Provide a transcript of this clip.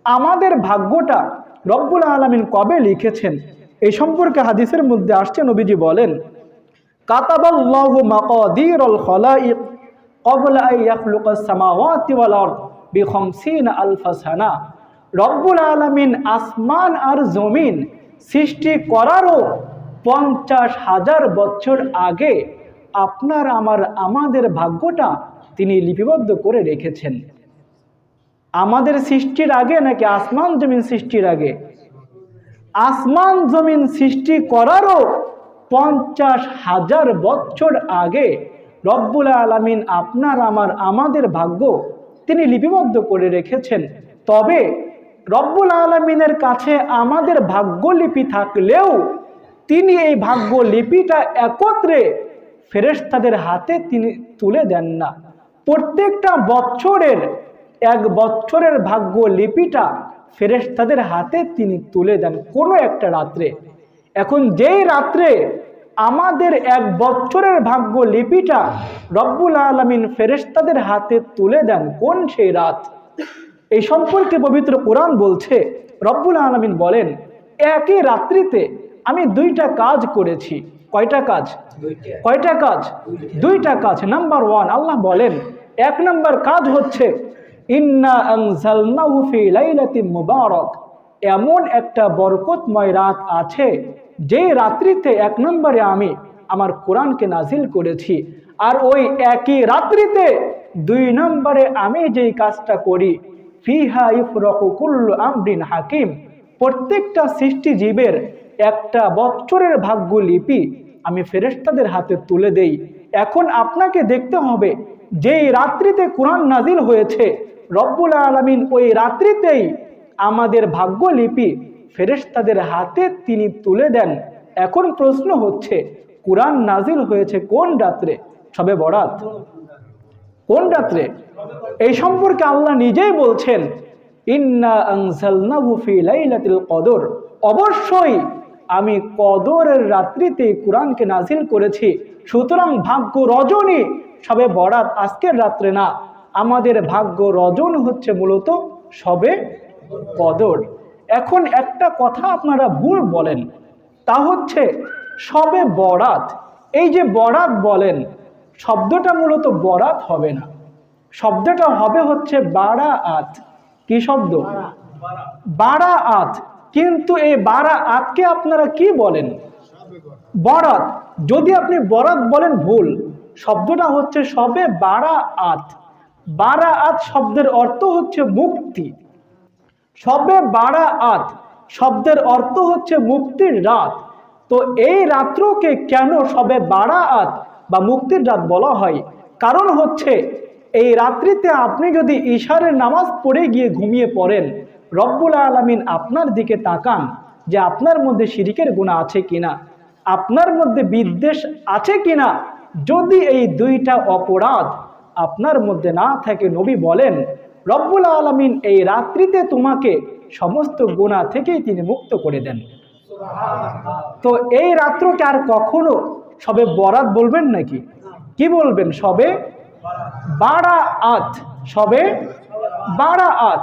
আমাদের ভাগ্যটা রব্বুল আলামিন কবে লিখেছেন এই সম্পর্কে হাদিসের মধ্যে আসছে, নবীজি বলেন, কাতাবাল্লাহু মাকাদিরাল খালাইক ক্বাবলা আন ইয়াখলুকাস সামাওয়াতি ওয়াল আরদ বি50 আলফ সানা। রব্বুল আলামিন আসমান আর জমিন সৃষ্টি করারও 50,000 বছর আগে আপনার আমাদের ভাগ্যটা তিনি লিপিবদ্ধ করে রেখেছেন। আমাদের সৃষ্টির আগে নাকি আসমান জমিন সৃষ্টির আগে? আসমান জমিন সৃষ্টি করারও 50,000 বছর আগে রব্বুল আলামিন আপনার আমাদের ভাগ্য তিনি লিপিবদ্ধ করে রেখেছেন। তবে রব্বুল আলামিনের কাছে আমাদের ভাগ্যলিপি থাকলেও তিনি এই ভাগ্যলিপিটা একত্রে ফেরেশতাদের হাতে তিনি তুলে দেন না। প্রত্যেকটা বছরের এক বছরের ভাগ্যলিপিটা ফেরেশতাদের হাতে তিনি তুলে দেন কোনো একটা রাত্রে। এখন যেই রাত্রে আমাদের এক বছরের ভাগ্যলিপিটা রব্বুল আলামিন ফেরেশতাদের হাতে তুলে দেন, কোন সেই রাত? এই সম্পর্কে পবিত্র কোরআন বলছে, রব্বুল আলামিন বলেন, একই রাত্রিতে আমি 2টা কাজ করেছি। কয়টা কাজ? কয়টা কাজ? 2টা কাজ। নাম্বার 1, আল্লাহ বলেন, 1 নম্বর কাজ হচ্ছে ইন্না আনজালনাহু ফি লাইলাতিন মুবারাক। এমন একটা বরকতময় রাত আছে যে রাত্রিতে 1 নম্বরে আমি আমার কোরআনকে নাজিল করেছি। আর ওই একই রাত্রিতে 2 নম্বরে আমি যেই কাজটা করি, ফিহা ইফরাকু কুল্লু আমরিন হাকিম। প্রত্যেকটা সৃষ্টিজীবের একটা বছরের ভাগ্যলিপি আমি ফেরেশতাদের হাতে তুলে দেই। এখন আপনাকে দেখতে হবে যেই রাত্রিতে কোরআন নাজিল হয়েছে রব্বুল আলামিন ওই রাত্রিতেই আমাদের ভাগ্যলিপি ফেরেশতাদের হাতে তিনি তুলে দেন। এখন প্রশ্ন হচ্ছে, কোরআন নাজিল হয়েছে কোন রাত্রে? শবে বরাত। কোন রাত্রে? এই সম্পর্কে আল্লাহ নিজেই বলছেন, ইন্না আনজালনাহু ফি লাইলাতিল কদর। অবশ্যই আমি কদরের রাত্রিতে কোরআনকে নাজিল করেছি। সুতরাং ভাগ্য রজনী শবে বরাত আজকের রাত্রে না, আমাদের ভাগ্য রজন হচ্ছে মূলত শবে কদর। এখন একটা কথা আপনারা ভুল বলেন, তা হচ্ছে শবে বরাত। এই যে বরাত বলেন, শব্দটা মূলত বরাত হবে না, শব্দটা হবে হচ্ছে বারাআত। কি শব্দ? বারাআত। কিন্তু এই বারাআতকে আপনারা কি বলেন? বরাত। যদি আপনি বরাত বলেন ভুল, শব্দটা হচ্ছে শবে বারাআত। বারাআত শব্দের অর্থ হচ্ছে মুক্তি। শবে বারাআত শব্দের অর্থ হচ্ছে মুক্তির রাত। তো এই রাত্রকে কেন শবে বারাআত বা মুক্তির রাত বলা হয়? কারণ হচ্ছে এই রাত্রিতে আপনি যদি ইশারের নামাজ পড়ে গিয়ে ঘুমিয়ে পড়েন, রব্বুল আলামিন আপনার দিকে তাকান যে আপনার মধ্যে শিরকের গুনাহ আছে কিনা, আপনার মধ্যে বিদ্বেষ আছে কিনা। যদি এই 2টা অপরাধ আপনার মধ্যে না থাকে, নবী বলেন রব্বুল আলামিন এই রাত্রিতে তোমাকে সমস্ত গুনাহ থেকেই তিনি মুক্ত করে দেন। তো এই রাত্রকে আর কখনো শবে বরাত বলবেন নাকি? কি বলবেন? শবে বারাআত। শবে বারাআত।